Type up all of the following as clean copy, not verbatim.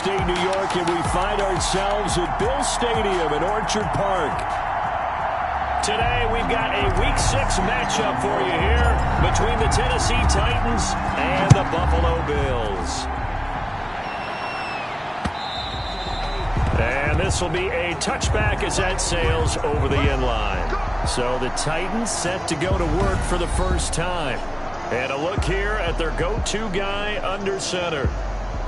upstate New York, and we find ourselves at Bill Stadium in Orchard Park. Today, we've got a Week 6 matchup for you here between the Tennessee Titans and the Buffalo Bills. And this will be a touchback as that sails over the end line. So the Titans set to go to work for the first time. And a look here at their go-to guy under center.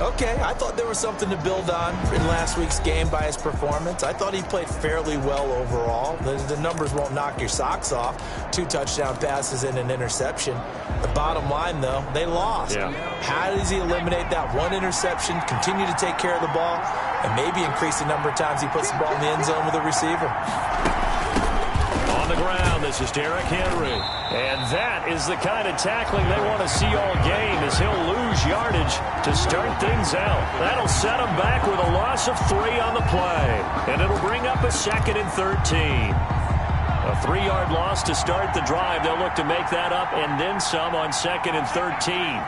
Okay, I thought there was something to build on in last week's game by his performance. I thought he played fairly well overall. The numbers won't knock your socks off. 2 touchdown passes and an interception. The bottom line, though, they lost. Yeah. How does he eliminate that one interception, continue to take care of the ball, and maybe increase the number of times he puts the ball in the end zone with a receiver? On the ground, this is Derrick Henry. And that is the kind of tackling they want to see all game, as he'll lose yardage to start things out. That'll set him back with a loss of 3 on the play. And it'll bring up a 2nd and 13. A 3-yard loss to start the drive. They'll look to make that up and then some on 2nd and 13.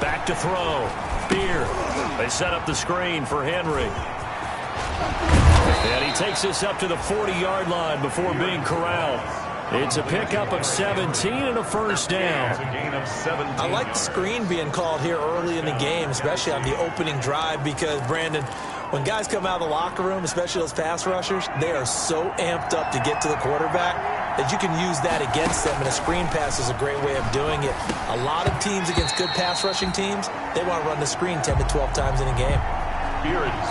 Back to throw. Beer. They set up the screen for Henry. And he takes this up to the 40-yard line before being corralled. It's a pickup of 17 and a first down. I like the screen being called here early in the game, especially on the opening drive, because, Brandon, when guys come out of the locker room, especially those pass rushers, they are so amped up to get to the quarterback that you can use that against them, and a screen pass is a great way of doing it. A lot of teams against good pass rushing teams, they want to run the screen 10 to 12 times in a game.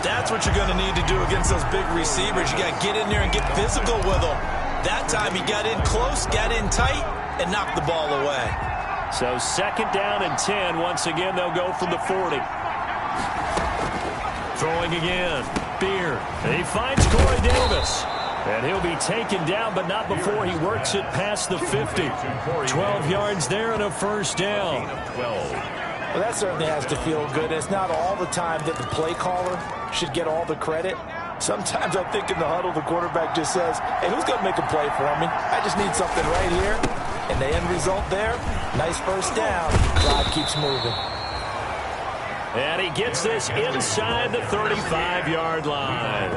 That's what you're going to need to do against those big receivers. You got to get in there and get physical with them. That time he got in close, got in tight, and knocked the ball away. So 2nd down and 10. Once again, they'll go from the 40. Throwing again. Beer. He finds Corey Davis. And he'll be taken down, but not before he works it past the 50. 12 yards there and a first down. Well, that certainly has to feel good. It's not all the time that the play caller should get all the credit. Sometimes I think in the huddle, the quarterback just says, hey, who's going to make a play for me? I just need something right here. And the end result there, nice first down. Clock keeps moving. And he gets this inside the 35-yard line.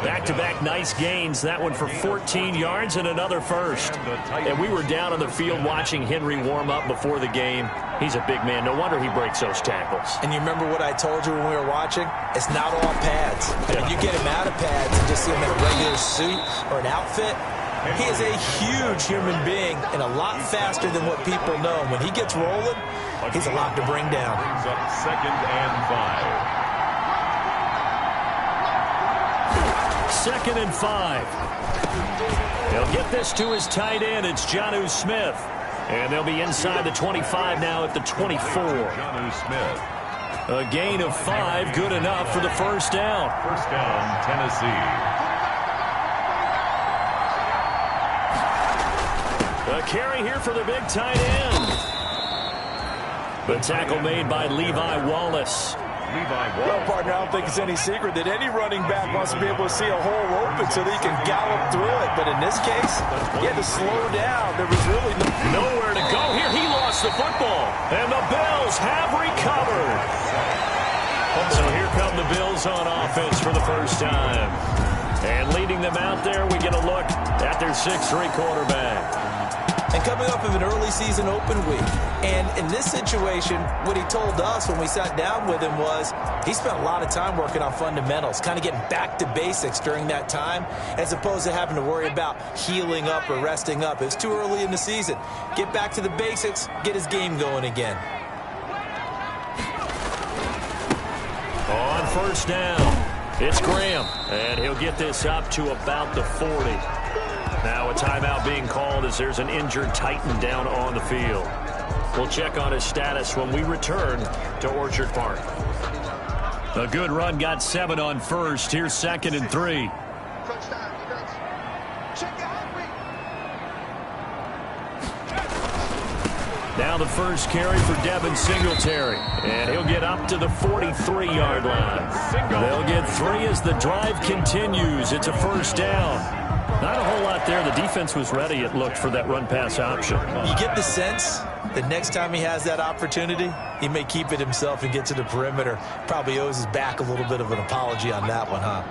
Back-to-back nice gains. That one for 14 yards and another first. And we were down on the field watching Henry warm up before the game. He's a big man. No wonder he breaks those tackles. And you remember what I told you when we were watching? It's not all pads. I mean, you get him out of pads and just see him in a regular suit or an outfit. He is a huge human being and a lot faster than what people know. When he gets rolling, he's a lot to bring down. Brings up 2nd and 5. 2nd and 5. He'll get this to his tight end. It's Jonnu Smith. And they'll be inside the 25 now at the 24. Jonnu Smith. A gain of 5, good enough for the first down. First down, Tennessee. A carry here for the big tight end. The tackle made by Levi Wallace. Well, partner, I don't think it's any secret that any running back wants to be able to see a hole open so that he can gallop through it. But in this case, he had to slow down. There was really nowhere to go here. He lost the football. And the Bills have recovered. So here come the Bills on offense for the first time. And leading them out there, we get a look at their 6'3" quarterback. And coming up of an early season open week. And in this situation, what he told us when we sat down with him was he spent a lot of time working on fundamentals, kind of getting back to basics during that time, as opposed to having to worry about healing up or resting up. It's too early in the season. Get back to the basics, get his game going again. On first down, it's Graham. And he'll get this up to about the 40. Now a timeout being called as there's an injured Titan down on the field. We'll check on his status when we return to Orchard Park. A good run, got 7 on first. Here's 2nd and 3. Now the first carry for Devin Singletary. And he'll get up to the 43-yard line. They'll get 3 as the drive continues. It's a first down. Not a whole lot there. The defense was ready, it looked, for that run-pass option. You get the sense that next time he has that opportunity, he may keep it himself and get to the perimeter. Probably owes his back a little bit of an apology on that one, huh?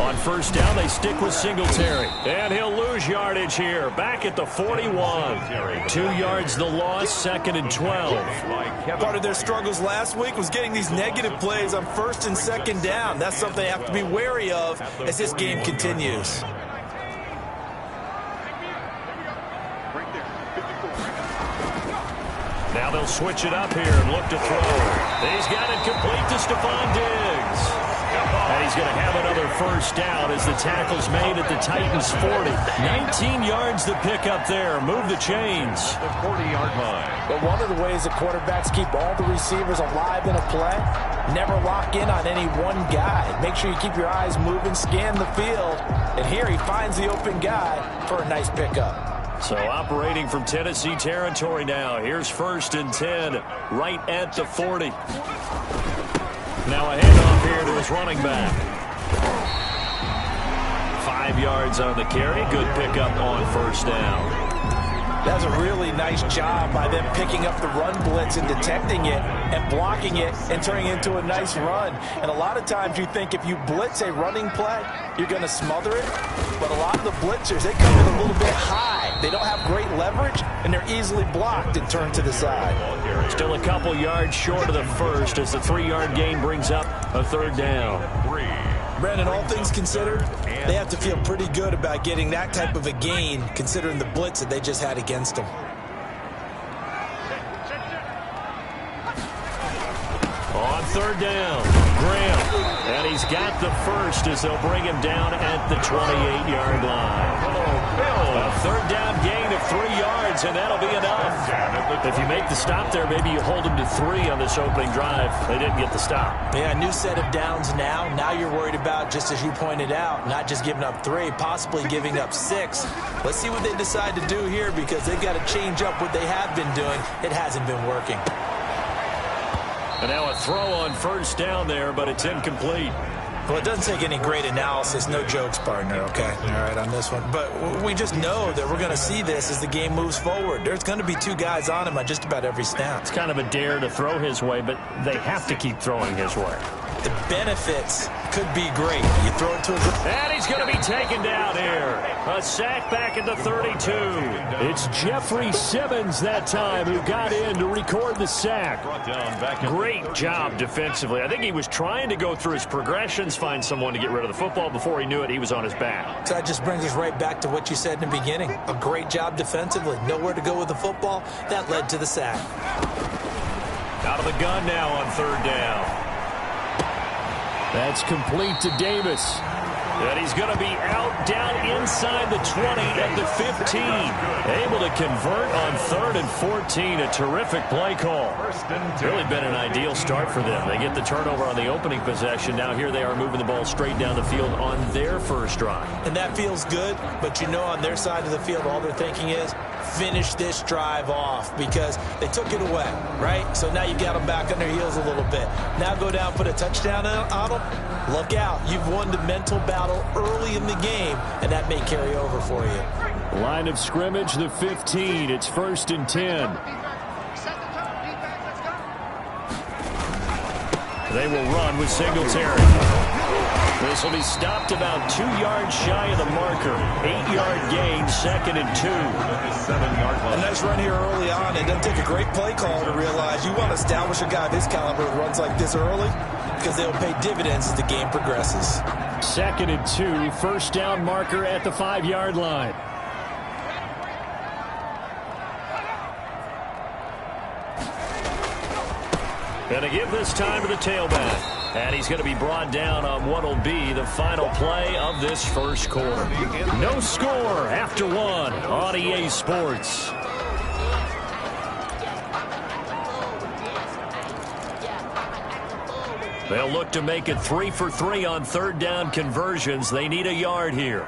On first down, they stick with Singletary. And he'll lose yardage here. Back at the 41. 2 yards the loss, 2nd and 12. Part of their struggles last week was getting these negative plays on 1st and 2nd down. That's something they have to be wary of as this game continues. Now they'll switch it up here and look to throw. He's got it complete to Stephon Diggs. And he's going to have another first down as the tackle's made at the Titans' 40. 19 yards to pick up there. Move the chains. The 40-yard line. But one of the ways the quarterbacks keep all the receivers alive in a play, never lock in on any one guy. Make sure you keep your eyes moving, scan the field. And here he finds the open guy for a nice pickup. So operating from Tennessee territory now. Here's 1st and 10 right at the 40. Now a handoff here to his running back. 5 yards on the carry. Good pickup on first down. That's a really nice job by them picking up the run blitz and detecting it and blocking it and turning it into a nice run. And a lot of times you think if you blitz a running play, you're going to smother it. But a lot of the blitzers, they come in a little bit high. They don't have great leverage, and they're easily blocked and turned to the side. Still a couple yards short of the first as the 3-yard gain brings up a 3rd down. Brandon, all things considered, they have to feel pretty good about getting that type of a gain considering the blitz that they just had against them. On 3rd down, Graham. And he's got the first as they'll bring him down at the 28-yard line. A 3rd down gain of 3 yards, and that'll be enough. If you make the stop there, maybe you hold him to 3 on this opening drive. They didn't get the stop. Yeah, new set of downs now. Now you're worried about, just as you pointed out, not just giving up 3, possibly giving up 6. Let's see what they decide to do here because they've got to change up what they have been doing. It hasn't been working. And now a throw on first down there, but it's incomplete. Well, it doesn't take any great analysis. No jokes, partner, okay? All right, on this one. But we just know that we're going to see this as the game moves forward. There's going to be 2 guys on him on just about every snap. It's kind of a dare to throw his way, but they have to keep throwing his way. The benefits could be great. You throw it to a... And he's going to be taken down here. A sack back at the 32. It's Jeffrey Simmons that time who got in to record the sack. Great job defensively. I think he was trying to go through his progressions, find someone to get rid of the football. Before he knew it, he was on his back. So that just brings us right back to what you said in the beginning. A great job defensively. Nowhere to go with the football. That led to the sack. Out of the gun now on 3rd down. That's complete to Davis. And he's going to be out down inside the 20 at the 15. Able to convert on 3rd and 14. A terrific play call. Really been an ideal start for them. They get the turnover on the opening possession. Now here they are moving the ball straight down the field on their first drive. And that feels good, but you know on their side of the field all they're thinking is finish this drive off because they took it away, right? So now you got them back on their heels a little bit. Now go down, put a touchdown on them. Look out. You've won the mental battle early in the game, and that may carry over for you. Line of scrimmage, the 15. It's 1st and 10. They will run with Singletary. This will be stopped about 2 yards shy of the marker. 8-yard gain, 2nd and 2. A nice run here early on. It doesn't take a great play caller to realize you want to establish a guy of his caliber who runs like this early because they'll pay dividends as the game progresses. 2nd and 2, first down marker at the 5-yard line. And to give this time to the tailback. And he's going to be brought down on what will be the final play of this first quarter. No score after 1 on EA Sports. They'll look to make it 3 for 3 on 3rd down conversions. They need a yard here.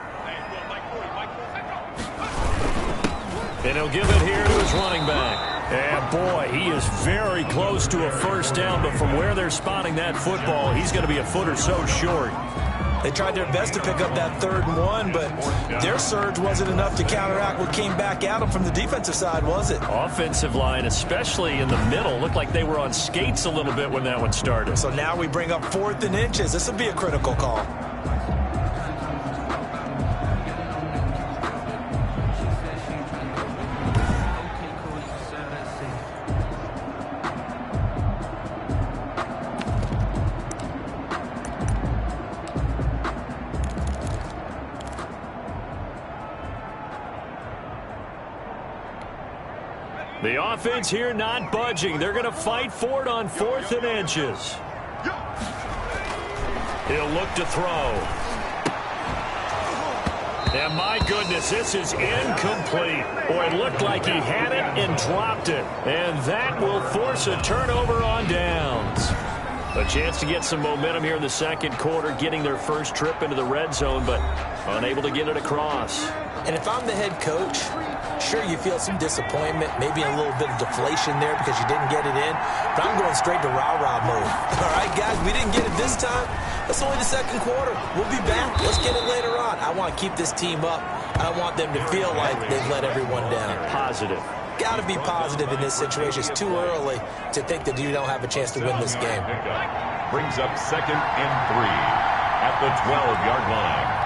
And he'll give it here to his running back. And boy, he is very close to a first down, but from where they're spotting that football, he's going to be a foot or so short. They tried their best to pick up that 3rd and 1, but their surge wasn't enough to counteract what came back at them from the defensive side, was it? Offensive line, especially in the middle, looked like they were on skates a little bit when that one started. So now we bring up 4th and inches. This will be a critical call. The offense here not budging. They're going to fight for it on 4th and inches. He'll look to throw. And my goodness, this is incomplete. Boy, it looked like he had it and dropped it. And that will force a turnover on downs. A chance to get some momentum here in the 2nd quarter, getting their first trip into the red zone, but unable to get it across. And if I'm the head coach, sure, you feel some disappointment, maybe a little bit of deflation there because you didn't get it in, but I'm going straight to rah-rah mode. All right, guys, we didn't get it this time. That's only the 2nd quarter. We'll be back. Let's get it later on. I want to keep this team up. I want them to feel like they've let everyone down. Positive. Got to be positive in this situation. It's too early to think that you don't have a chance to win this game. Brings up 2nd and 3 at the 12-yard line.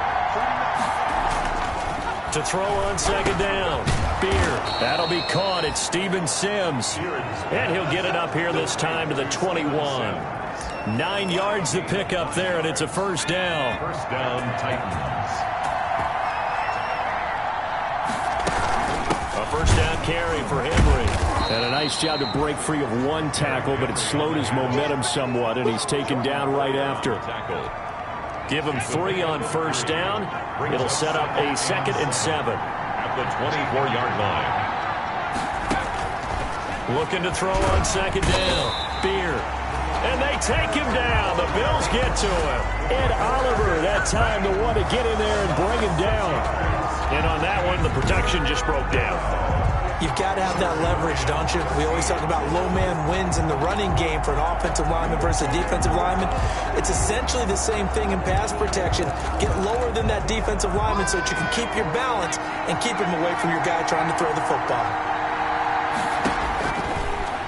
To throw on 2nd down. Beer. That'll be caught. It's Steven Sims. And he'll get it up here this time to the 21. 9 yards to pick up there, and it's a 1st down. 1st down, Titans. A 1st down carry for Henry. And a nice job to break free of 1 tackle, but it slowed his momentum somewhat, and he's taken down right after. Give him 3 on 1st down. It'll set up a 2nd and 7. At the 24-yard line. Looking to throw on 2nd down. Beer. And they take him down. The Bills get to him. Ed Oliver, that time the one to get in there and bring him down. And on that one, the protection just broke down. You've got to have that leverage, don't you? We always talk about low man wins in the running game for an offensive lineman versus a defensive lineman. It's essentially the same thing in pass protection. Get lower than that defensive lineman so that you can keep your balance and keep him away from your guy trying to throw the football.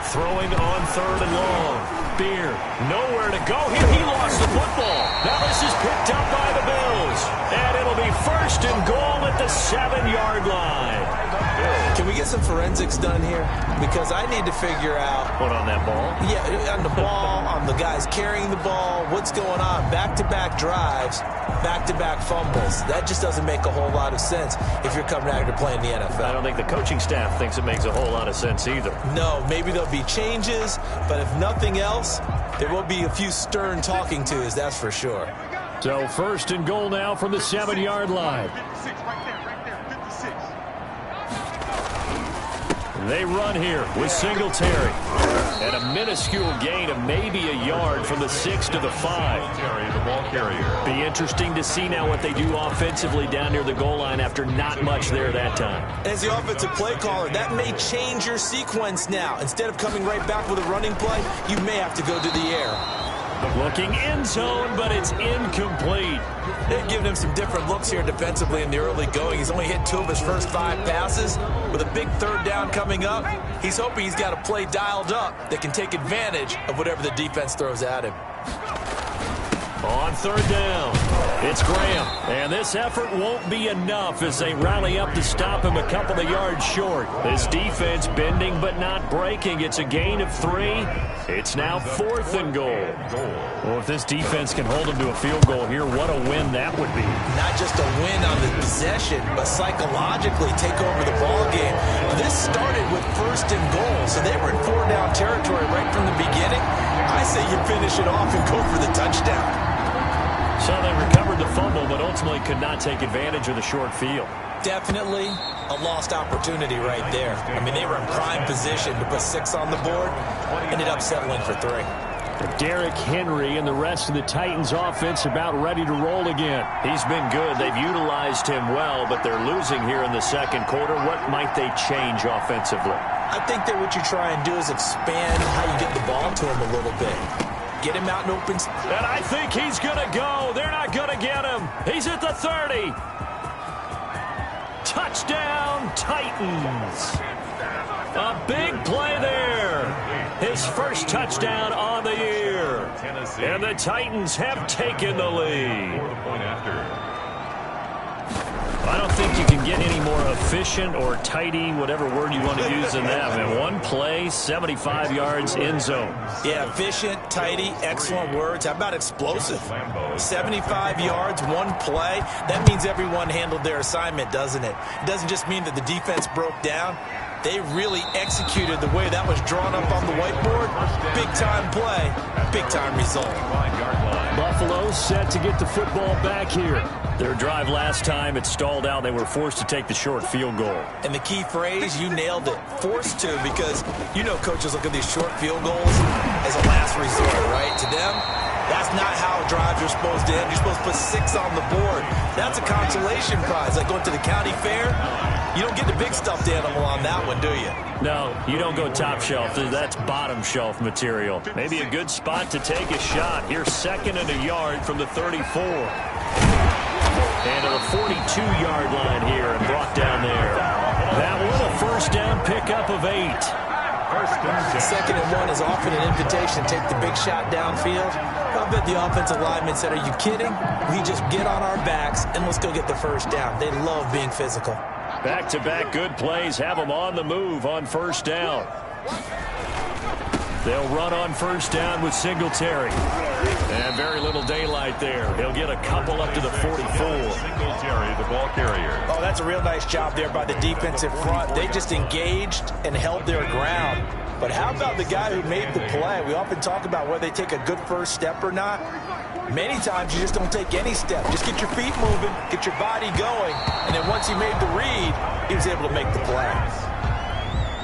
Throwing on 3rd and long. Beer, nowhere to go here. He lost the football. Now this is picked up by the Bills. And it'll be 1st and goal at the 7-yard line. Can we get some forensics done here? Because I need to figure out... What, on that ball? Yeah, on the ball, on the guys carrying the ball. What's going on? Back-to-back drives, back-to-back fumbles. That just doesn't make a whole lot of sense if you're coming out here to play in the NFL. I don't think the coaching staff thinks it makes a whole lot of sense either. No, maybe there'll be changes, but if nothing else, there will be a few stern talking tos, that's for sure. So 1st and goal now from the 7-yard line. They run here with Singletary. And a minuscule gain of maybe a yard from the 6 to the 5. The ball carrier. Be interesting to see now what they do offensively down near the goal line after not much there that time. As the offensive play caller, that may change your sequence now. Instead of coming right back with a running play, you may have to go to the air. Looking end zone, but it's incomplete. They've given him some different looks here defensively in the early going. He's only hit 2 of his first 5 passes. With a big 3rd down coming up, he's hoping he's got a play dialed up that can take advantage of whatever the defense throws at him. On 3rd down, it's Graham. And this effort won't be enough as they rally up to stop him a couple of yards short. This defense bending but not breaking. It's a gain of 3. It's now 4th and goal. Well, if this defense can hold them to a field goal here, what a win that would be. Not just a win on the possession, but psychologically take over the ball game. This started with 1st and goal, so they were in 4-down territory right from the beginning. I say you finish it off and go for the touchdown. So they recovered the fumble, but ultimately could not take advantage of the short field. Definitely a lost opportunity right there. I mean, they were in prime position to put 6 on the board. Ended up settling for 3. Derrick Henry and the rest of the Titans offense about ready to roll again. He's been good. They've utilized him well, but they're losing here in the 2nd quarter. What might they change offensively? I think that what you try and do is expand how you get the ball to him a little bit. Get him out in open. And I think he's going to go. They're not going to get him. He's at the 30. Touchdown, Titans. A big play there. His first touchdown on the year. And the Titans have taken the lead. I don't think you can get any more efficient or tidy, whatever word you want to use in that. Man, one play, 75 yards, end zone. Yeah, efficient, tidy, excellent words. How about explosive? 75 yards, one play. That means everyone handled their assignment, doesn't it? It doesn't just mean that the defense broke down. They really executed the way that was drawn up on the whiteboard. Big-time play, big-time result. Buffalo set to get the football back here. Their drive last time, it stalled out. They were forced to take the short field goal. And the key phrase, you nailed it, forced to, because you know coaches look at these short field goals as a last resort, right? To them, that's not how drives are supposed to end. You're supposed to put 6 on the board. That's a consolation prize. Like going to the county fair, you don't get the big stuffed animal on that one, do you? No, you don't go top shelf. That's bottom shelf material. Maybe a good spot to take a shot. Here's 2nd and a yard from the 34. And to the 42-yard line here and brought down there. That one a first down pickup of 8. 2nd and 1 is often an invitation. Take the big shot downfield. I bet the offensive linemen said, are you kidding? We just get on our backs and let's go get the first down. They love being physical. Back-to-back good plays have them on the move on first down. They'll run on first down with Singletary. And very little daylight there. He'll get a couple up to the 44. Singletary, the ball carrier. Oh, that's a real nice job there by the defensive front. They just engaged and held their ground. But how about the guy who made the play? We often talk about whether they take a good first step or not. Many times you just don't take any step. Just get your feet moving, get your body going, and then once he made the read, he was able to make the play.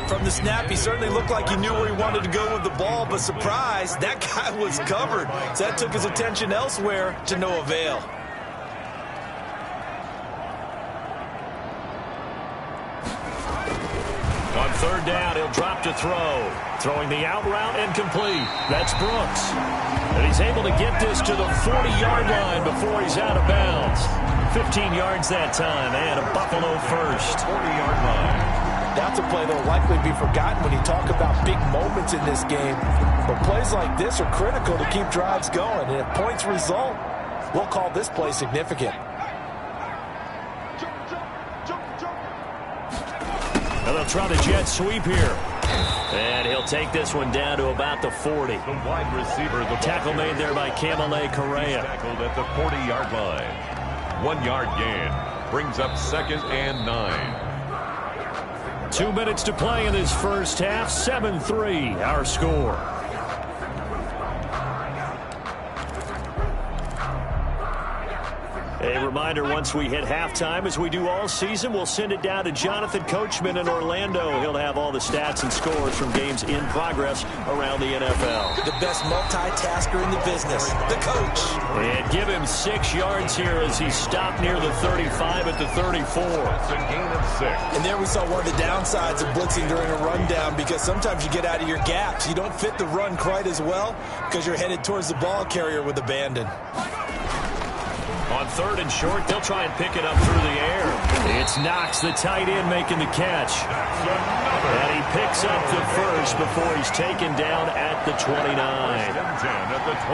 From the snap, he certainly looked like he knew where he wanted to go with the ball, but surprise, that guy was covered. So that took his attention elsewhere to no avail. On third down, he'll drop to throw. Throwing the out route and complete. That's Brooks. And he's able to get this to the 40-yard line before he's out of bounds. 15 yards that time, and a Buffalo first. 40-yard line. That's a play that will likely be forgotten when you talk about big moments in this game. But plays like this are critical to keep drives going. And if points result, we'll call this play significant. Now they'll try the jet sweep here. And he'll take this one down to about the 40. The wide receiver, the tackle made there by Kamale Correa. Tackled at the 40-yard line. 1 yard gain. Brings up 2nd and 9. 2 minutes to play in this first half. 7-3 our score. A reminder, once we hit halftime, as we do all season, we'll send it down to Jonathan Coachman in Orlando. He'll have all the stats and scores from games in progress around the NFL. The best multitasker in the business, the coach. And give him 6 yards here as he stopped near the 35 at the 34. That's a gain of 6. And there we saw one of the downsides of blitzing during a rundown, because sometimes you get out of your gaps. You don't fit the run quite as well because you're headed towards the ball carrier with abandon. On third and short, they'll try and pick it up through the air. It's Knox, the tight end, making the catch. And he picks up the first before he's taken down at the 29.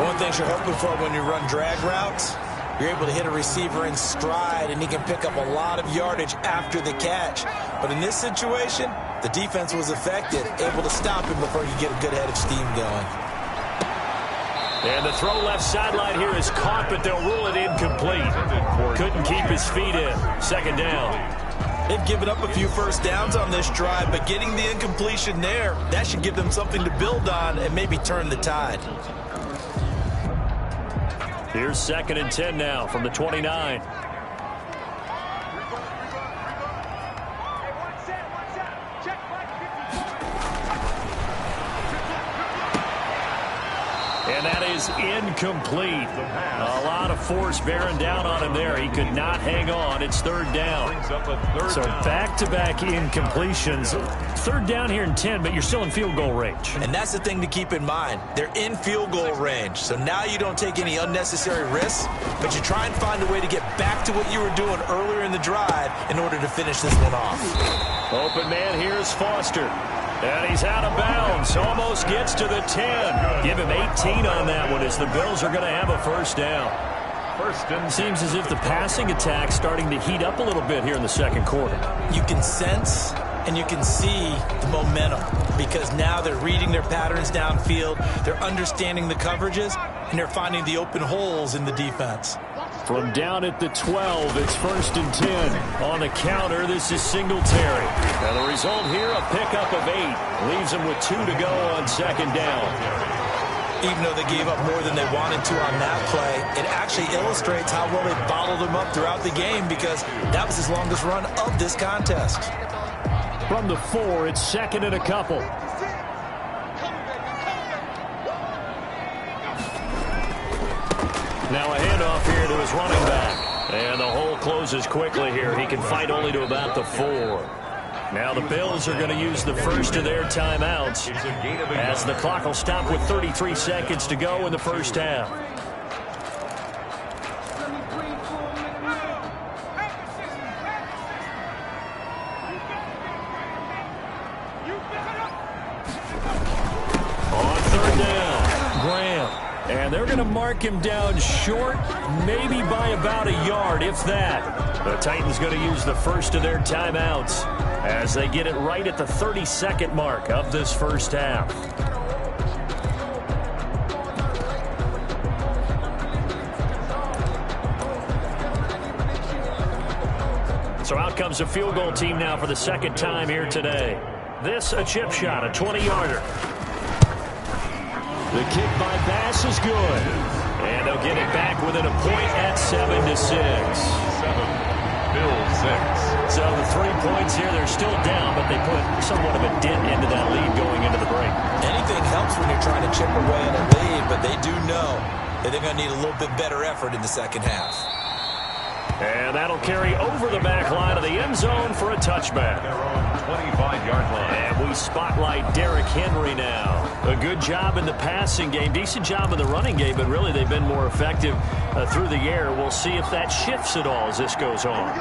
One thing you're hoping for when you run drag routes, you're able to hit a receiver in stride, and he can pick up a lot of yardage after the catch. But in this situation, the defense was effective, able to stop him before you get a good head of steam going. And the throw left sideline here is caught, but they'll rule it incomplete. Couldn't keep his feet in. 2nd down. They've given up a few first downs on this drive, but getting the incompletion there, that should give them something to build on and maybe turn the tide. Here's 2nd and 10 now from the 29. And that is incomplete. A lot of force bearing down on him there. He could not hang on. It's third down. So back-to-back incompletions. Third down here in 10, but you're still in field goal range. And that's the thing to keep in mind. They're in field goal range. So now you don't take any unnecessary risks, but you try and find a way to get back to what you were doing earlier in the drive in order to finish this one off. Open man here is Foster. And he's out of bounds. Almost gets to the 10. Give him 18 on that one as the Bills are going to have a first down. Seems as if the passing attack's starting to heat up a little bit here in the second quarter. You can sense and you can see the momentum because now they're reading their patterns downfield. They're understanding the coverages, and they're finding the open holes in the defense. From down at the 12, it's first and 10. On the counter, this is Singletary. Now the result here, a pickup of 8. Leaves them with 2 to go on second down. Even though they gave up more than they wanted to on that play, it actually illustrates how well they bottled them up throughout the game because that was his longest run of this contest. From the 4, it's second and a couple. Now a handoff here to his running back. And the hole closes quickly here. He can fight only to about the 4. Now the Bills are going to use the first of their timeouts as the clock will stop with 33 seconds to go in the first half. On third down, Graham. And they're going to mark him down short, maybe by about a yard, if that. The Titans going to use the first of their timeouts as they get it right at the 30-second mark of this first half. So out comes a field goal team now for the second time here today. This a chip shot, a 20-yarder. The kick by Bass is good. And they'll get it back within a point at 7-6. 7, Bills 6. So the 3 points here, they're still down, but they put somewhat of a dent into that lead going into the break. Anything helps when you're trying to chip away at a lead, but they do know that they're going to need a little bit better effort in the second half. And that'll carry over the back line of the end zone for a touchback. They're on 25-yard line. And we spotlight Derrick Henry now. A good job in the passing game, decent job in the running game, but really they've been more effective through the air. We'll see if that shifts at all as this goes on.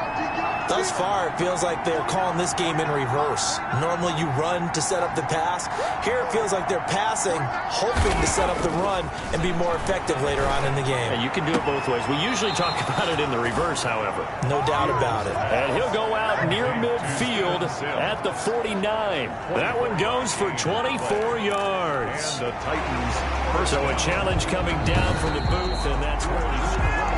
Thus far, it feels like they're calling this game in reverse. Normally you run to set up the pass. Here it feels like they're passing, hoping to set up the run and be more effective later on in the game. Yeah, you can do it both ways. We usually talk about it in the reverse, however. No doubt about it. And he'll go out near midfield at the 49. That one goes for 24 yards. And the Titans. So a challenge coming down from the booth, and that's where he's...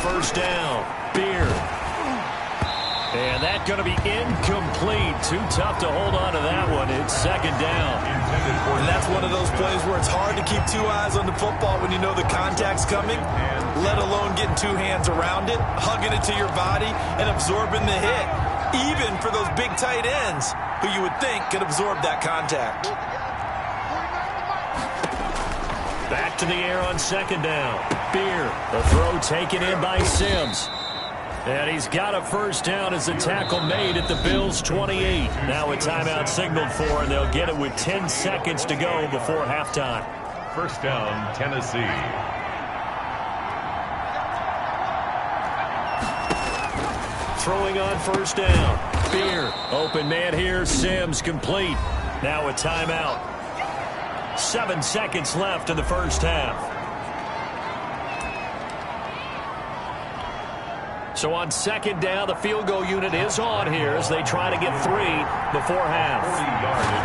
First down, Beard. And that's going to be incomplete. Too tough to hold on to that one. It's second down. And that's one of those plays where it's hard to keep 2 eyes on the football when you know the contact's coming, let alone getting 2 hands around it, hugging it to your body, and absorbing the hit, even for those big tight ends who you would think could absorb that contact. Back to the air on second down. Beard, the throw taken in by Sims. And he's got a first down as the tackle made at the Bills' 28. Now a timeout signaled for, and they'll get it with 10 seconds to go before halftime. First down, Tennessee. Throwing on first down. Beard, open man here. Sims complete. Now a timeout. 7 seconds left in the first half. So on second down, the field goal unit is on here as they try to get 3 before half.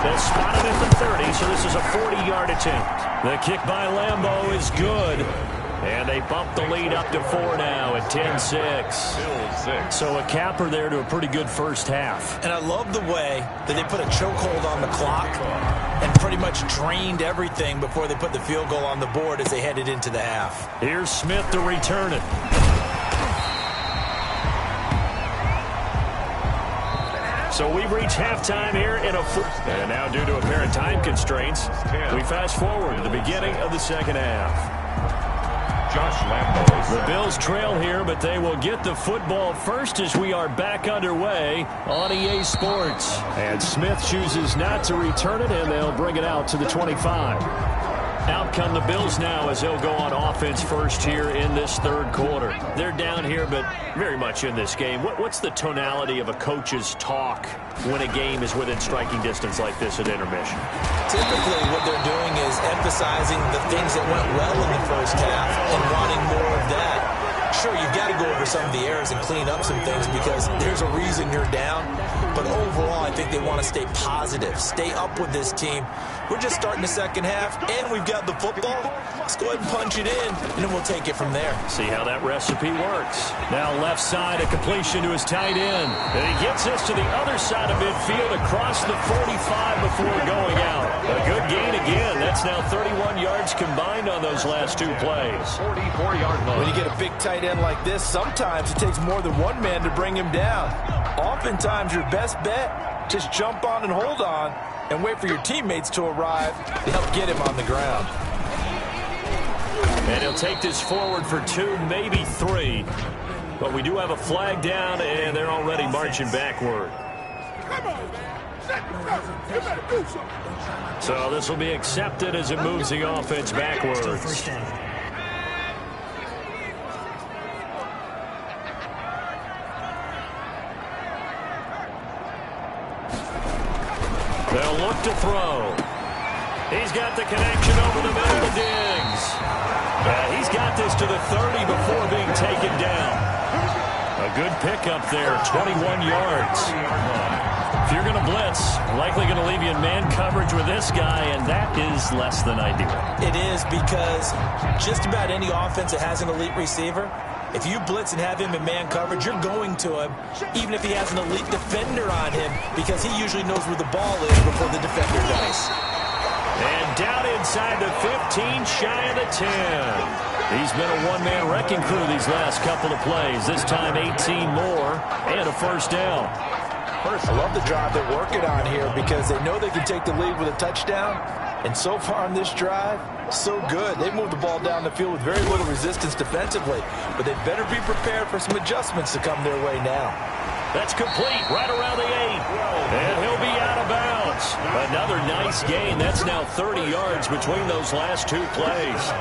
They'll spot it at the 30, so this is a 40-yard attempt. The kick by Lambeau is good. And they bump the lead up to 4 now at 10-6. So a capper there to a pretty good first half. And I love the way that they put a chokehold on the clock and pretty much drained everything before they put the field goal on the board as they headed into the half. Here's Smith to return it. So we've reached halftime here in a and now due to apparent time constraints, we fast forward to the beginning of the second half. The Bills trail here, but they will get the football first as we are back underway on EA Sports. And Smith chooses not to return it, and they'll bring it out to the 25. Out come the Bills now as they'll go on offense first here in this third quarter. They're down here, but very much in this game. What's the tonality of a coach's talk when a game is within striking distance like this at intermission? Typically, what they're doing is emphasizing the things that went well in the first half and wanting more of that. Sure, you've got to go over some of the errors and clean up some things because there's a reason you're down. But overall, I think they want to stay positive, stay up with this team. We're just starting the second half, and we've got the football. Let's go ahead and punch it in, and then we'll take it from there. See how that recipe works. Now left side, a completion to his tight end. And he gets this to the other side of midfield across the 45 before going out. A good gain again. That's now 31 yards combined on those last two plays. 44-yard line. When you get a big tight end like this, sometimes it takes more than one man to bring him down. Oftentimes, your best bet, just jump on and hold on and wait for your teammates to arrive to help get him on the ground. And he'll take this forward for 2, maybe 3. But we do have a flag down, and they're already marching backward. So this will be accepted as it moves the offense backwards. They'll look to throw. He's got the connection over the middle to Diggs. He's got this to the 30 before being taken down. A good pickup there, 21 yards. If you're going to blitz, likely going to leave you in man coverage with this guy, and that is less than ideal. It is because just about any offense that has an elite receiver, if you blitz and have him in man coverage, you're going to him, even if he has an elite defender on him, because he usually knows where the ball is before the defender does. And down inside the 15, shy of the 10. He's been a one-man wrecking crew these last couple of plays. This time 18 more and a first down. I love the drive they're working on here because they know they can take the lead with a touchdown. And so far on this drive, so good. They moved the ball down the field with very little resistance defensively. But they better be prepared for some adjustments to come their way now. That's complete right around the 8. And he'll be out of bounds. Another nice gain. That's now 30 yards between those last two plays.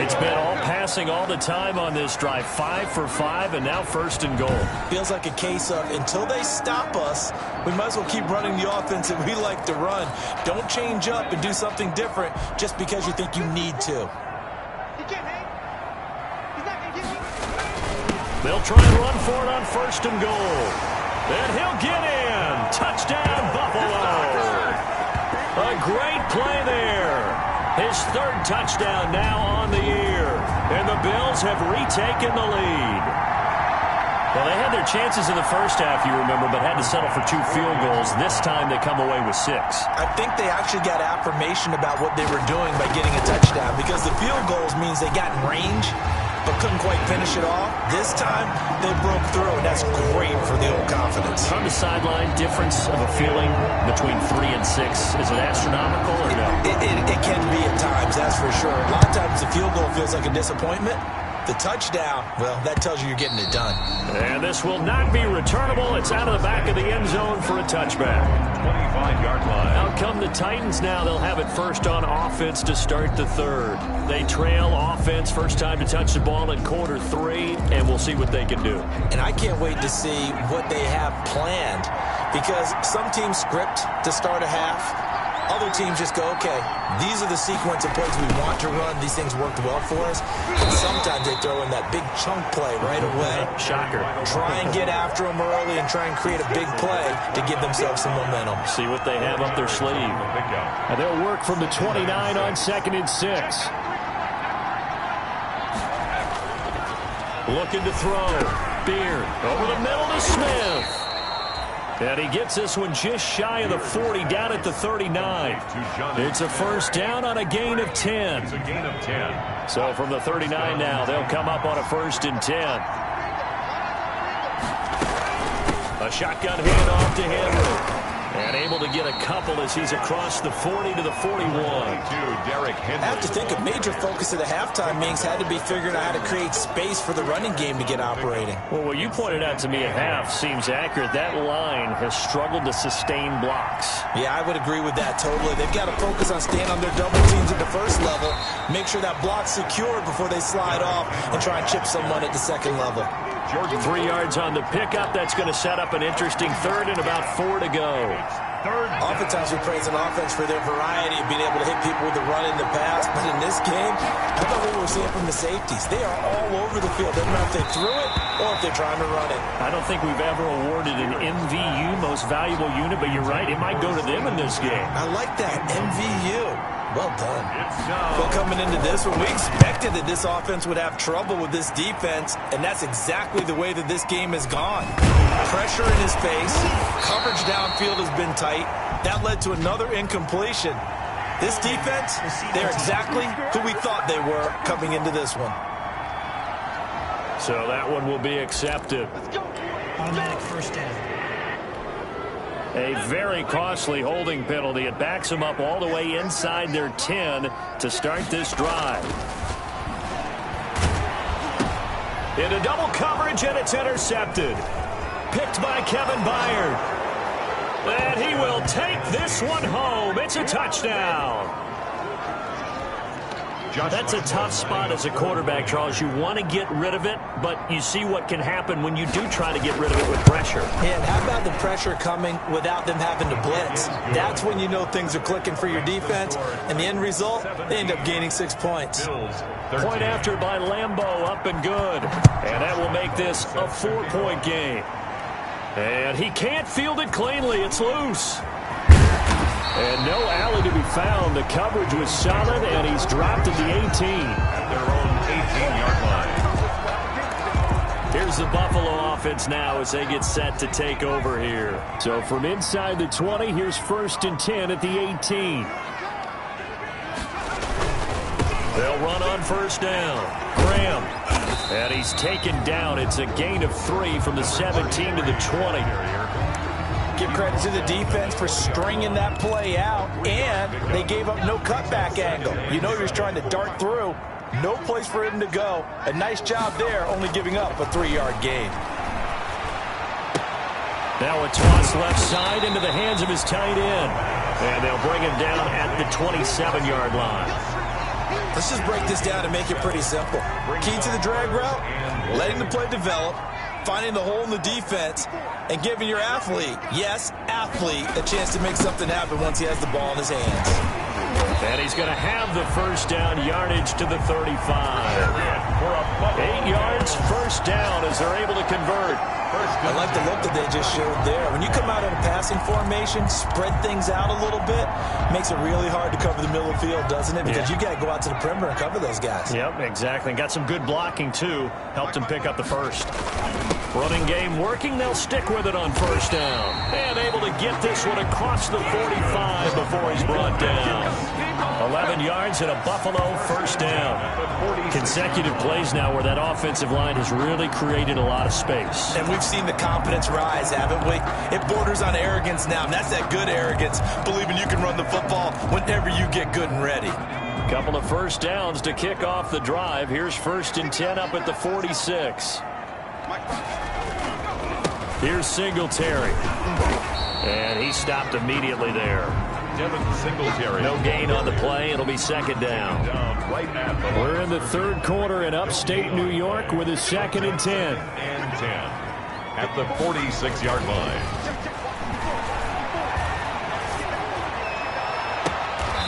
It's been all passing all the time on this drive. 5 for 5 and now first and goal. Feels like a case of until they stop us, we might as well keep running the offense that we like to run. Don't change up and do something different just because you think you need to. They'll try and run for it on first and goal. And he'll get in. Touchdown, Buffalo. A great play there. His third touchdown now on the year. And the Bills have retaken the lead. Well, they had their chances in the first half, you remember, but had to settle for 2 field goals. This time they come away with 6. I think they actually got affirmation about what they were doing by getting a touchdown because the field goals means they got in range but couldn't quite finish it off. This time, they broke through, and that's great for the old confidence. From the sideline, difference of a feeling between 3 and 6. Is it astronomical or no? It can be at times, that's for sure. A lot of times the field goal feels like a disappointment. The touchdown, well, that tells you you're getting it done. And this will not be returnable. It's out of the back of the end zone for a touchback. 25-yard line. Out come the Titans now. They'll have it first on offense to start the third. They trail offense, first time to touch the ball in quarter 3, and we'll see what they can do. And I can't wait to see what they have planned because some teams script to start a half. Other teams just go, okay, these are the sequence of plays we want to run. These things worked well for us. And sometimes they throw in that big chunk play right away. Shocker. Try and get after them early and try and create a big play to give themselves some momentum. See what they have up their sleeve. And they'll work from the 29 on 2nd and 6. Looking to throw. Beard over the middle to Smith. And he gets this one just shy of the 40, down at the 39. It's a first down on a gain of 10. It's a gain of 10. So from the 39 now, they'll come up on a 1st and 10. A shotgun handoff to Henry. And able to get a couple as he's across the 40 to the 41. I have to think a major focus of the halftime meetings had to be figuring out how to create space for the running game to get operating. Well, what you pointed out to me at half seems accurate. That line has struggled to sustain blocks. Yeah, I would agree with that totally. They've got to focus on staying on their double teams at the first level, make sure that block's secure before they slide off and try and chip someone at the second level. 3 yards on the pickup. That's going to set up an interesting 3rd and about 4 to go. Oftentimes we praise an offense for their variety of being able to hit people with the run in the pass, but in this game, how about what we're seeing from the safeties? They are all over the field. Doesn't matter if they threw it or if they're trying to run it. I don't think we've ever awarded an MVU, most valuable unit, but you're right, it might go to them in this game. I like that, MVU. Well done. Well, coming into this one, we expected that this offense would have trouble with this defense, and that's exactly the way that this game has gone. Pressure in his face, coverage downfield has been tight. That led to another incompletion. This defense, they're exactly who we thought they were coming into this one. So that one will be accepted. Automatic first down. A very costly holding penalty. It backs them up all the way inside their 10 to start this drive. Into double coverage, and it's intercepted. Picked by Kevin Byard. And he will take this one home. It's a touchdown. That's a tough spot as a quarterback, Charles. You want to get rid of it, but you see what can happen when you do try to get rid of it with pressure. Yeah, and how about the pressure coming without them having to blitz? That's when you know things are clicking for your defense, and the end result, they end up gaining 6 points. Point after by Lambeau, up and good. And that will make this a 4-point game. And he can't field it cleanly. It's loose. And no alley to be found. The coverage was solid, and he's dropped at the 18. At their own 18-yard line. Here's the Buffalo offense now as they get set to take over here. So from inside the 20, here's 1st and 10 at the 18. They'll run on 1st down. Graham. And he's taken down. It's a gain of 3 from the 17 to the 20. Give credit to the defense for stringing that play out, and they gave up no cutback angle. You know he was trying to dart through. No place for him to go. A nice job there, only giving up a 3-yard gain. Now a toss left side into the hands of his tight end. And they'll bring him down at the 27-yard line. Let's just break this down and make it pretty simple. Key to the drag route, letting the play develop, finding the hole in the defense, and giving your athlete, yes, athlete, a chance to make something happen once he has the ball in his hands. And he's going to have the 1st down, yardage to the 35. 8 yards, 1st down as they're able to convert. I like the look that they just showed there. When you come out in a passing formation, spread things out a little bit, makes it really hard to cover the middle of the field, doesn't it? Because you got to go out to the perimeter and cover those guys. Yep, exactly. And got some good blocking, too. Helped him pick up the 1st. Running game working. They'll stick with it on 1st down. And able to get this one across the 45 before he's brought down. 11 yards and a Buffalo 1st down. Consecutive plays now where that offensive line has really created a lot of space. And we've seen the confidence rise, haven't we? It borders on arrogance now, and that's that good arrogance, believing you can run the football whenever you get good and ready. Couple of 1st downs to kick off the drive. Here's 1st and 10 up at the 46. Here's Singletary. And he stopped immediately there. Singletary. No gain on the play. It'll be 2nd down. We're in the 3rd quarter in upstate New York with a 2nd and 10. And 10 at the 46-yard line.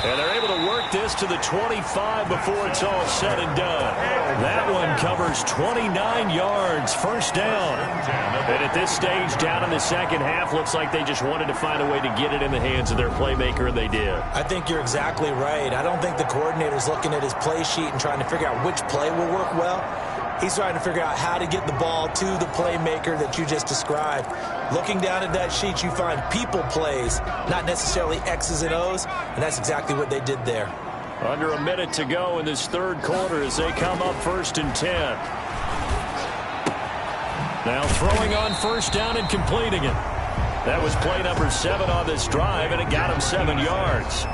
And they're able to work this to the 25 before it's all said and done. That one covers 29 yards, 1st down. And at this stage, down in the 2nd half, looks like they just wanted to find a way to get it in the hands of their playmaker, and they did. I think you're exactly right. I don't think the coordinator's looking at his play sheet and trying to figure out which play will work well. He's trying to figure out how to get the ball to the playmaker that you just described. Looking down at that sheet, you find people plays, not necessarily X's and O's, and that's exactly what they did there. Under a minute to go in this third quarter as they come up 1st and 10. Now throwing on first down and completing it. That was play number 7 on this drive, and it got him 7 yards.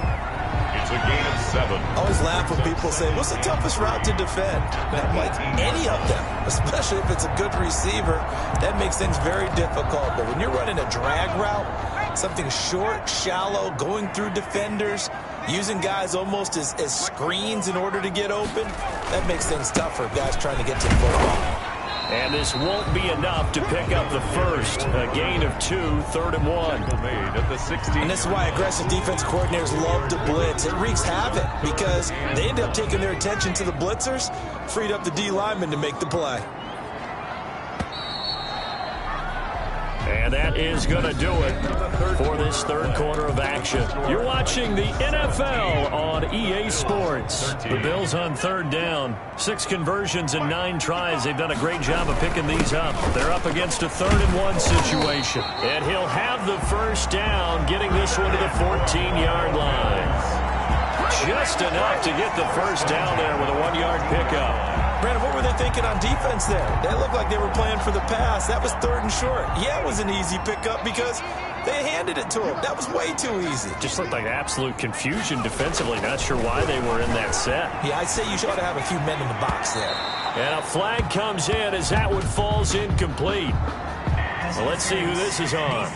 It's a gain of 7. I always laugh when people say, what's the toughest route to defend? And I'm like, any of them, especially if it's a good receiver. That makes things very difficult. But when you're running a drag route, something short, shallow, going through defenders, using guys almost as screens in order to get open, that makes things tough for guys trying to get to the football. And this won't be enough to pick up the first. A gain of 2, 3rd and 1. Made at the 16. And this is why aggressive defense coordinators love to blitz. It wreaks havoc because they end up taking their attention to the blitzers, freed up the D lineman to make the play. And that is going to do it for this third quarter of action. You're watching the NFL on EA Sports. The Bills on 3rd down. 6 conversions and 9 tries. They've done a great job of picking these up. They're up against a 3rd and 1 situation. And he'll have the first down, getting this one to the 14-yard line. Just enough to get the first down there with a 1-yard pickup. Brandon, what were they thinking on defense there? They looked like they were playing for the pass. That was 3rd and short. Yeah, it was an easy pickup because they handed it to him. That was way too easy. Just looked like absolute confusion defensively. Not sure why they were in that set. Yeah, I'd say you should have a few men in the box there. And a flag comes in as that one falls incomplete. Well, let's see who this is on.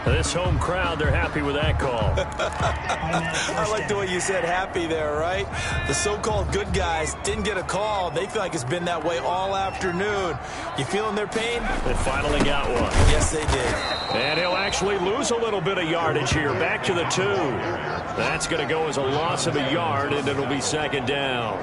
This home crowd, they're happy with that call. I like the way you said happy there, right? The so-called good guys didn't get a call. They feel like it's been that way all afternoon. You feeling their pain? They finally got one. Yes, they did. And he'll actually lose a little bit of yardage here. Back to the 2. That's going to go as a loss of a yard, and it'll be 2nd down.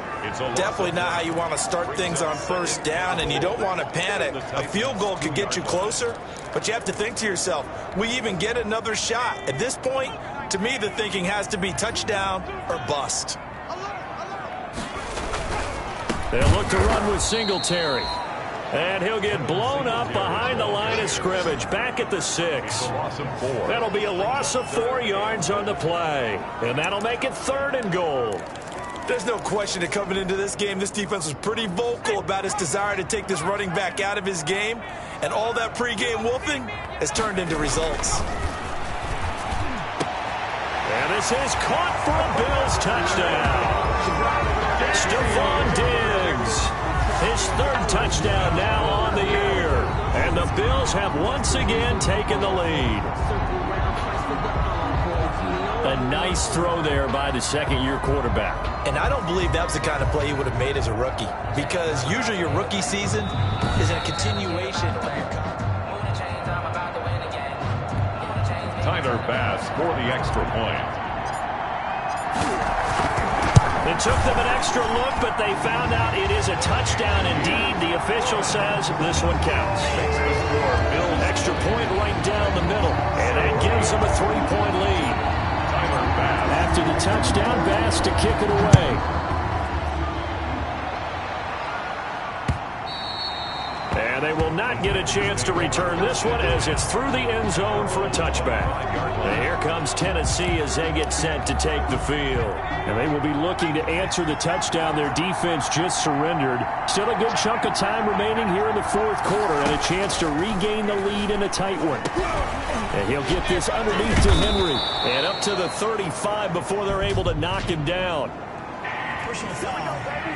Definitely not how you want to start things on first down, and you don't want to panic. A field goal could get you closer, but you have to think to yourself, we even get another shot. At this point, to me, the thinking has to be touchdown or bust. They'll look to run with Singletary. And he'll get blown up behind the line of scrimmage, back at the 6. That'll be a loss of 4 yards on the play. And that'll make it 3rd and goal. There's no question that coming into this game, this defense was pretty vocal about its desire to take this running back out of his game. And all that pregame wolfing has turned into results. And this is caught for a Bills touchdown. Stephon Diggs. His 3rd touchdown now on the year. And the Bills have once again taken the lead. A nice throw there by the 2nd-year quarterback. And I don't believe that was the kind of play he would have made as a rookie. Because usually your rookie season is a continuation of your Tyler Bass for the extra point. It took them an extra look, but they found out it is a touchdown indeed. The official says this one counts. Extra point right down the middle, and that gives them a 3-point lead. After the touchdown, Bass to kick it away. And they will not get a chance to return this one as it's through the end zone for a touchback. And here comes Tennessee as they get set to take the field. And they will be looking to answer the touchdown their defense just surrendered. Still a good chunk of time remaining here in the 4th quarter and a chance to regain the lead in a tight one. And he'll get this underneath to Henry. And up to the 35 before they're able to knock him down. Personal foul,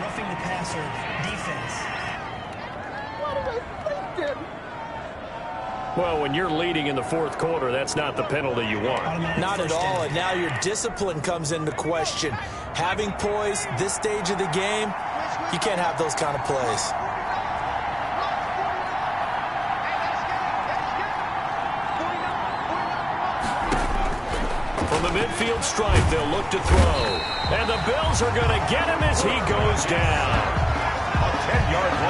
roughing the passer, defense. Well, when you're leading in the 4th quarter, that's not the penalty you want. Not at all, and now your discipline comes into question. Having poise this stage of the game, you can't have those kind of plays. From the midfield stripe, they'll look to throw. And the Bills are going to get him as he goes down.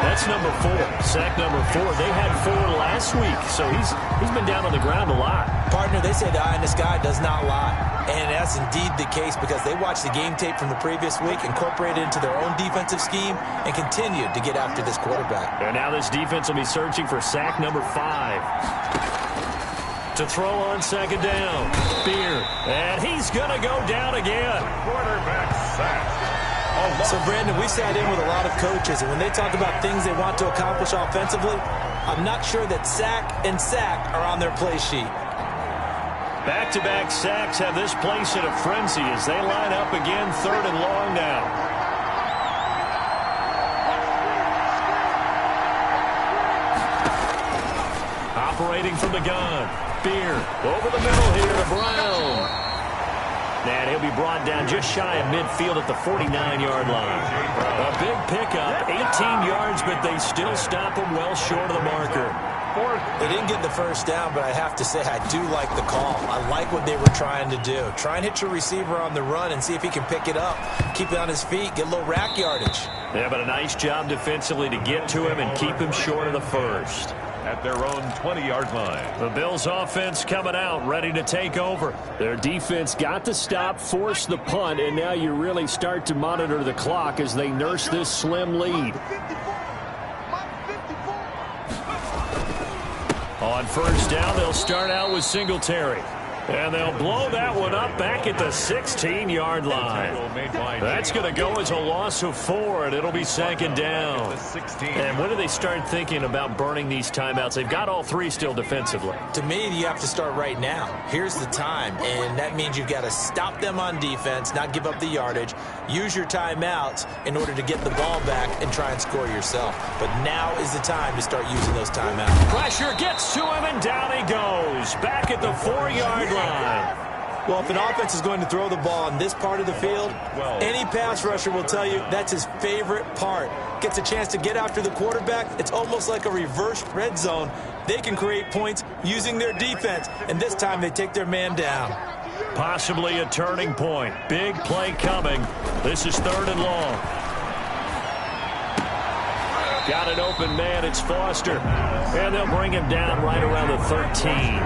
That's number 4. Sack number 4. They had 4 last week, so he's been down on the ground a lot. Partner, they say the eye in the sky does not lie. And that's indeed the case because they watched the game tape from the previous week, incorporated it into their own defensive scheme, and continued to get after this quarterback. And now this defense will be searching for sack number 5. To throw on second down. Beard. And he's going to go down again. Quarterback sack. So, Brandon, we sat in with a lot of coaches, and when they talk about things they want to accomplish offensively, I'm not sure that sack and sack are on their play sheet. Back-to-back sacks have this place in a frenzy as they line up again, 3rd and long now. Operating from the gun. Beard over the middle here to Brown. And he'll be brought down just shy of midfield at the 49-yard line. A big pickup, 18 yards, but they still stop him well short of the marker. They didn't get the first down, but I have to say I do like the call. I like what they were trying to do. Try and hit your receiver on the run and see if he can pick it up, keep it on his feet, get a little rack yardage. Yeah, but a nice job defensively to get to him and keep him short of the first. At their own 20-yard line. The Bills offense coming out, ready to take over. Their defense got the stop, forced the punt, and now you really start to monitor the clock as they nurse this slim lead. On first down, they'll start out with Singletary. And they'll blow that one up back at the 16-yard line. That's going to go as a loss of 4, and it'll be second down. And when do they start thinking about burning these timeouts? They've got all 3 still defensively. To me, you have to start right now. Here's the time, and that means you've got to stop them on defense, not give up the yardage, use your timeouts in order to get the ball back and try and score yourself. But now is the time to start using those timeouts. Pressure gets to him, and down he goes. Back at the 4-yard line. Well, if an offense is going to throw the ball in this part of the field, any pass rusher will tell you that's his favorite part. Gets a chance to get after the quarterback. It's almost like a reverse red zone. They can create points using their defense, and this time they take their man down. Possibly a turning point. Big play coming. This is 3rd and long. Got an open man. It's Foster. And they'll bring him down right around the 13.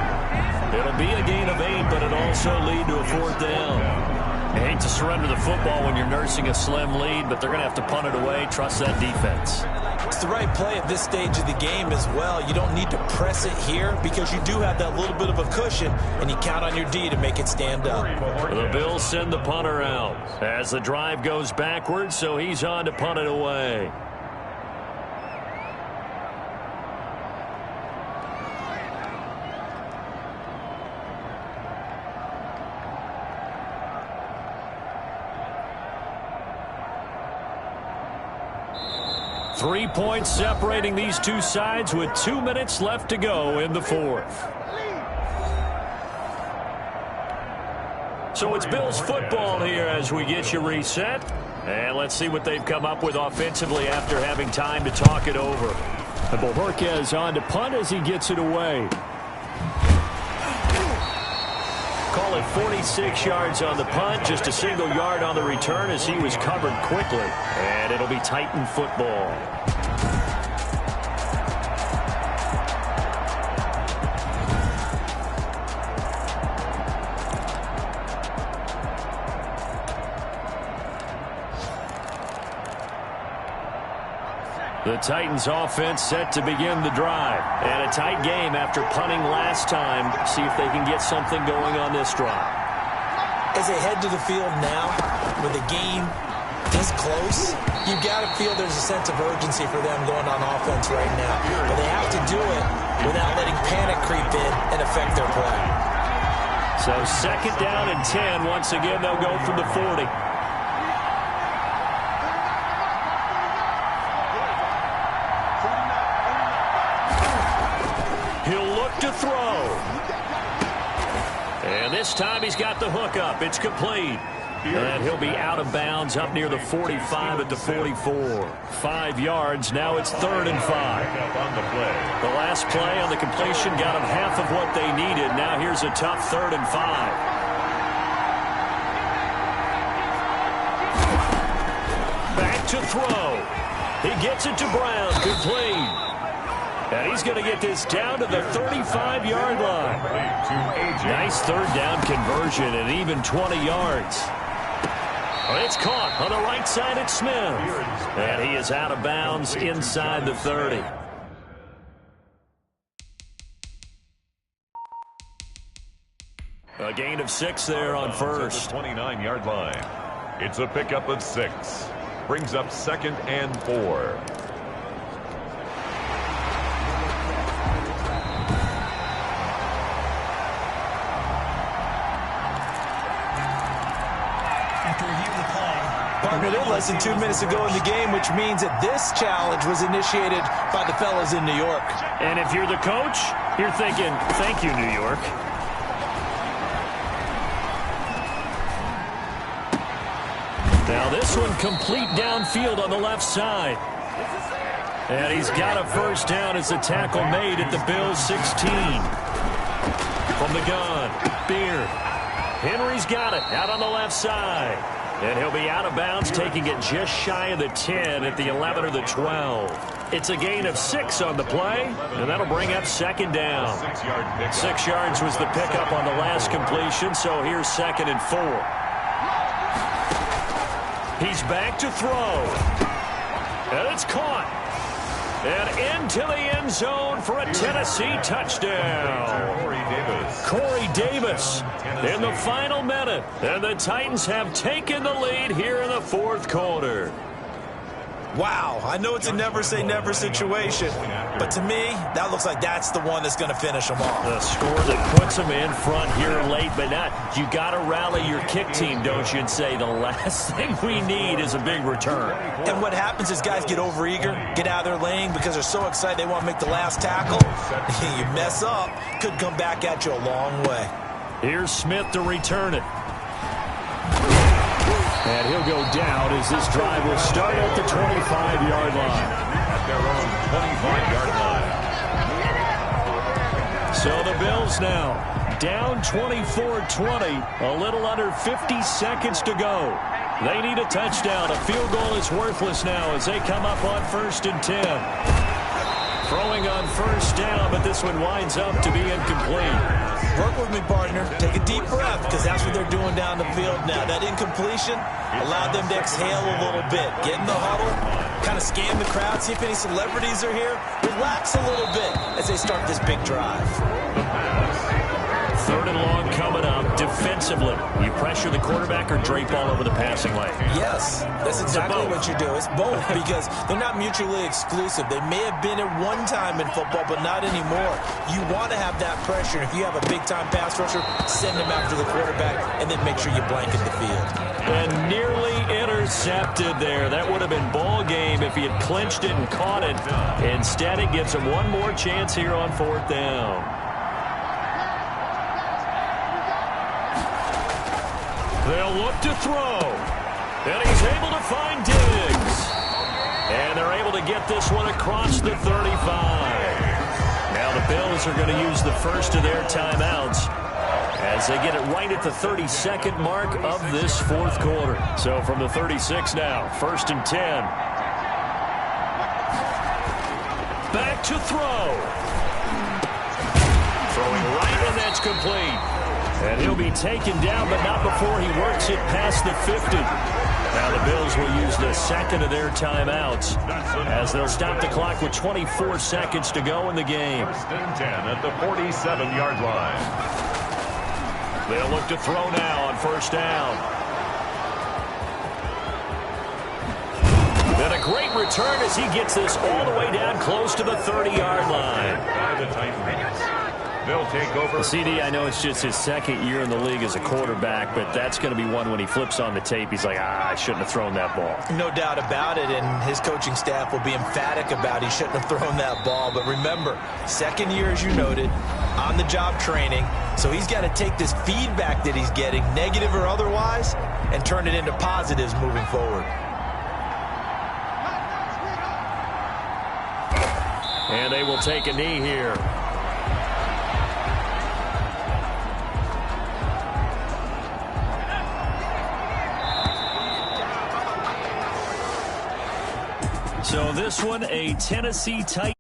It'll be a gain of 8, but it'll also lead to a 4th down. I hate to surrender the football when you're nursing a slim lead, but they're going to have to punt it away. Trust that defense. It's the right play at this stage of the game as well. You don't need to press it here because you do have that little bit of a cushion, and you count on your D to make it stand up. The Bills send the punter out as the drive goes backwards, so he's on to punt it away. Three points separating these two sides with 2 minutes left to go in the 4th. So it's Bills football here as we get you reset. And let's see what they've come up with offensively after having time to talk it over. And Bohorquez on to punt as he gets it away. Call it 46 yards on the punt, just a single yard on the return as he was covered quickly. And it'll be Titan football. The Titans offense set to begin the drive. And a tight game after punting last time. See if they can get something going on this drive. As they head to the field now, with the game this close, you've got to feel there's a sense of urgency for them going on offense right now. But they have to do it without letting panic creep in and affect their play. So 2nd down and 10. Once again, they'll go from the 40. To throw. And this time he's got the hook up. It's complete. And he'll be out of bounds up near the 45 at the 44. 5 yards. Now it's 3rd and 5. The last play on the completion got them half of what they needed. Now here's a tough 3rd and 5. Back to throw. He gets it to Brown. Complete. And he's going to get this down to the 35-yard line. Nice third down conversion and even 20 yards. It's caught on the right side at Smith. And he is out of bounds inside the 30. A gain of 6 there on first. 29-yard line. It's a pickup of 6. Brings up 2nd and 4. Partner, they're less than 2 minutes ago in the game, which means that this challenge was initiated by the fellas in New York. And if you're the coach, you're thinking, thank you, New York. Now this one complete downfield on the left side. And he's got a first down as the tackle made at the Bills' 16. From the gun, Beard. Henry's got it out on the left side. And he'll be out of bounds, taking it just shy of the 10 at the 11 or the 12. It's a gain of 6 on the play, and that'll bring up 2nd down. 6 yards was the pickup on the last completion, so here's 2nd and 4. He's back to throw. And it's caught. And into the end zone for a Tennessee touchdown. Corey Davis in the final minute. And the Titans have taken the lead here in the 4th quarter. Wow, I know it's a never-say-never situation, but to me, that looks like that's the one that's going to finish them off. The score that puts them in front here late, but not. You got to rally your kick team, don't you, and say the last thing we need is a big return. And what happens is guys get overeager, get out of their lane because they're so excited they want to make the last tackle. You mess up, could come back at you a long way. Here's Smith to return it. And he'll go down as this drive will start at the 25-yard line. At their own 25-yard line. So the Bills now down 24-20, a little under 50 seconds to go. They need a touchdown. A field goal is worthless now as they come up on 1st and 10. Throwing on first down, but this one winds up to be incomplete. Work with me, partner. Take a deep breath, because that's what they're doing down the field now. That incompletion allowed them to exhale a little bit. Get in the huddle, kind of scan the crowd, see if any celebrities are here. Relax a little bit as they start this big drive. 3rd and long coming up. Defensively, you pressure the quarterback or drape all over the passing lane? Yes, that's exactly what you do. It's both because they're not mutually exclusive. They may have been at one time in football, but not anymore. You want to have that pressure. If you have a big-time pass rusher, send him after the quarterback and then make sure you blanket the field. And nearly intercepted there. That would have been ball game if he had clinched it and caught it. Instead, it gives him one more chance here on 4th down. They'll look to throw. And he's able to find Diggs. And they're able to get this one across the 35. Now the Bills are going to use the first of their timeouts as they get it right at the 32nd mark of this 4th quarter. So from the 36 now, 1st and 10. Back to throw. Throwing right, and that's complete. And he'll be taken down, but not before he works it past the 50. Now the Bills will use the 2nd of their timeouts as they'll stop the clock with 24 seconds to go in the game. 1st and 10 at the 47-yard line. They'll look to throw now on 1st down. And a great return as he gets this all the way down close to the 30-yard line. By the Titans. They'll take over. CD, I know it's just his 2nd year in the league as a quarterback, but that's going to be one when he flips on the tape. He's like, I shouldn't have thrown that ball. No doubt about it, and his coaching staff will be emphatic about he shouldn't have thrown that ball. But remember, 2nd year, as you noted, on-the-job training. So he's got to take this feedback that he's getting, negative or otherwise, and turn it into positives moving forward. And they will take a knee here. So this one, a Tennessee Titans.